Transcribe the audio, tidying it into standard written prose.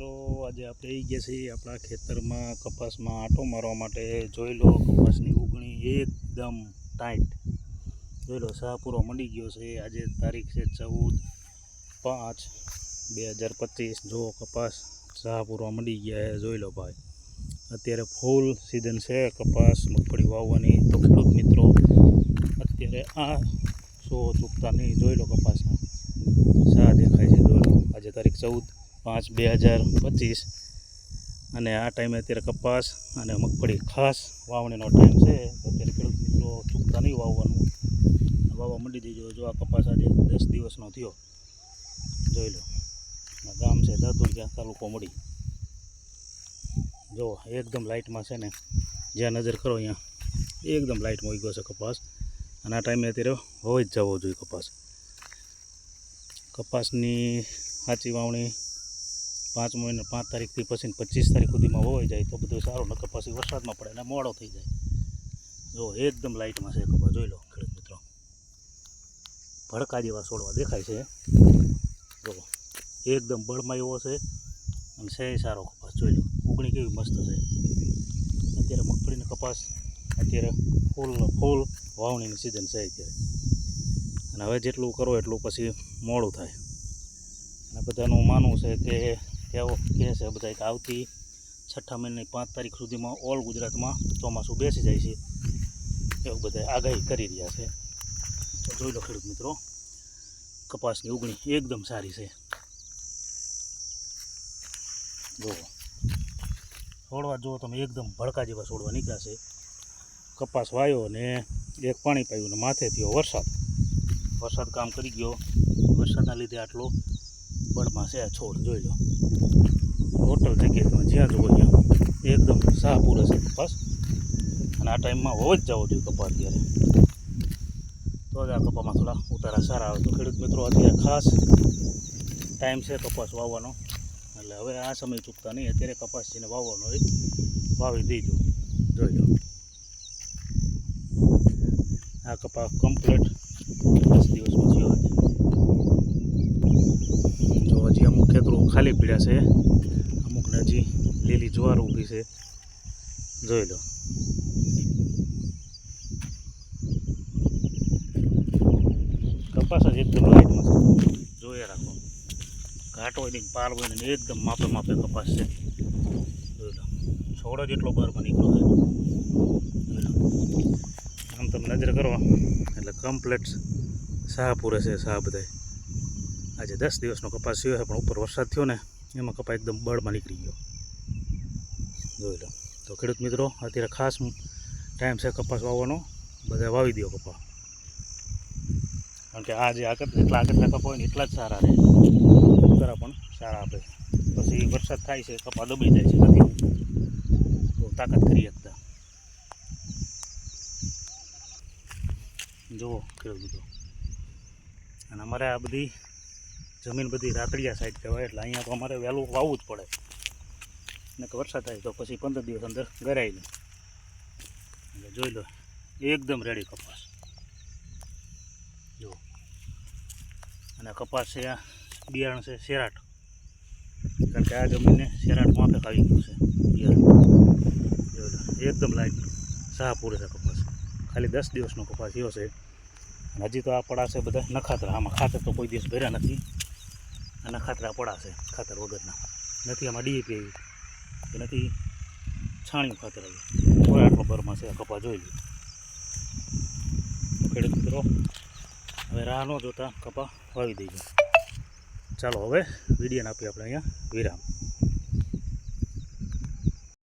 મિત્રો આજે આપણે આવી ગયા છીએ આપણા ખેતરમાં કપાસમાં આંટો મારવા માટે। જોઈ લો કપાસની ઉગણી એકદમ ટાઈટ। જોઈ લો સાહ પૂરો મંડી ગયો છે। આજે તારીખ છે 14/5/2025। જો કપાસ સાહ પૂરો મંડી ગયા છે। જોઈ લો ભાઈ, અત્યારે ફૂલ સિઝન છે કપાસ મગફળી વાવવાની। તો ખેડૂત મિત્રો અત્યારે આ સો ચૂકતા નહીં। જોઈ લો કપાસના સાહ દેખાય છે। જોઈ લો આજે તારીખ 14/5/2025 અને આ ટાઈમે અત્યારે કપાસ અને મગફળી ખાસ વાવણીનો ટાઈમ છે। તો અત્યારે ખેડૂત મિત્રો ચૂકતા નહીં વાવવાનું, વાવવા મંડી દેજો। જો આ કપાસ આજે 10 દિવસનો થયો। જોઈ લો આ ગામ છે દાદુરિયા, તાલુકો મડી। જો એકદમ લાઇટમાં છે ને, જ્યાં નજર કરો અહીંયા એકદમ લાઇટમાં ઉગ્યો છે કપાસ। અને આ ટાઈમે અત્યારે હોઈ જ જવો જોઈએ કપાસ। કપાસની સાચી વાવણી 5 મહિના 5 તારીખથી પછી 25 તારીખ સુધીમાં હોઈ જાય તો બધું સારું, ન કપાસી વરસાદમાં પડે અને મોડો થઈ જાય। જો એકદમ લાઇટમાં છે કપાસ। જોઈ લો ખેડૂત મિત્રો, ભડકા જેવા છોડવા દેખાય છે। જો એકદમ બળમાં એવો છે અને છે સારો કપાસ। જોઈ લો ઉગણી કેવી મસ્ત છે। અત્યારે મગફળીનો કપાસ અત્યારે ફૂલ વાવણીની સિઝન છે અત્યારે, અને હવે જેટલું કરો એટલું પછી મોડું થાય। અને બધાનું માનવું છે કે કેવો કહે છે બધા કે આવતી 6 મહિનાની 5 તારીખ સુધીમાં ઓલ ગુજરાતમાં ચોમાસું બેસી જાય છે, એવું બધા આગાહી કરી રહ્યા છે। તો જોઈ લો ખેડૂત મિત્રો, કપાસની ઉગણી એકદમ સારી છે। જુઓ છોડવા જુઓ તમે, એકદમ ભડકા જેવા છોડવા નીકળ્યા છે। કપાસ વાયો ને એક પાણી પાયું ને માથે થયો વરસાદ કામ કરી ગયો। વરસાદના લીધે આટલો બળમાં છે આ છોડ। જોઈ લો ટોટલ જગ્યાએ તમે જ્યાં જુઓ ત્યાં એકદમ સાહ પૂરો છે કપાસ। અને આ ટાઈમમાં હોવો જ જવો જોઈએ કપાસ અત્યારે, તો જ આ કપામાં થોડા ઉતારા સારા આવે। તો ખેડૂત મિત્રો અત્યારે ખાસ ટાઈમ છે કપાસ વાવવાનો, એટલે હવે આ સમય ચૂકતા નહીં। અત્યારે કપાસ જેને વાવવાનો હોય વાવી દેજો। જોઈ લો આ કપાસ કમ્પ્લીટ 10 દિવસમાં થયો આજે। જો હજી અમુક ખેતરો ખાલી પીડ્યા છે, અમુકને હજી લીલી જ્વાર ઊભી છે। જોઈ લો કપાસ જ એકદમ લાઇટમાં છે, જોઈએ રાખો। ઘાટ હોય ને પાર હોય ને એકદમ માપે કપાસ છે। જોઈ લો છોડો જેટલો બહારમાં નીકળ્યો છે। આમ તમે નજર કરો એટલે કમ્પ્લેટ સાહ પૂરે છે સાહ બધાય। આજે 10 દિવસનો કપાસ થયો છે, પણ ઉપર વરસાદ થયો ને એમાં કપાસ એકદમ બળમાં નીકળી ગયો। જોઈ લો તો ખેડૂત મિત્રો અત્યારે ખાસ ટાઈમ છે કપાસ વાવવાનો, બધા વાવી દો કપાસ। કારણ કે આ જે જેટલા કપા હોય ને એટલા જ સારા રહે, ઉતારા પણ સારા આપે। પછી વરસાદ થાય છે કપા દબાઈ જાય છે, નથી બહુ તાકાત કરી શકતા। જુઓ ખેડૂત મિત્રો, અને અમારે આ બધી જમીન બધી રાતડિયા સાઈડ કહેવાય, એટલે અહીંયા તો અમારે વહેલું વાવવું જ પડે, ને કે વરસાદ થાય તો પછી 15 દિવસ અંદર ગરાય નહીં। એટલે જોઈ લો એકદમ રેડી કપાસ। જુઓ અને કપાસ છે આ બિયારણ છે શેરાટ, કારણ કે આ જમીનને શેરાટ માફે આવી ગયું છે બિયારણ। જોઈ લો એકદમ લાઈટ સાહ પૂરે છે કપાસ। ખાલી 10 દિવસનો કપાસ થયો છે, અને હજી તો આ પડા છે બધા નખાતરા। આમાં ખાતર તો કોઈ દિવસ ભર્યા નથી, આ નખાતરા પડા છે ખાતર વગરના, નથી આમાં ડીએપી આવી કે નથી છાણિયું ખાતર આવ્યું, કોઈ આટલો બરમાં છે આ કપાસ। જોઈ લો ખેડૂત મિત્રો હવે રાહ ન જોતા કપા વાવી દેજો। ચાલો હવે વિડીયોને આપીએ આપણે અહીંયા વિરામ।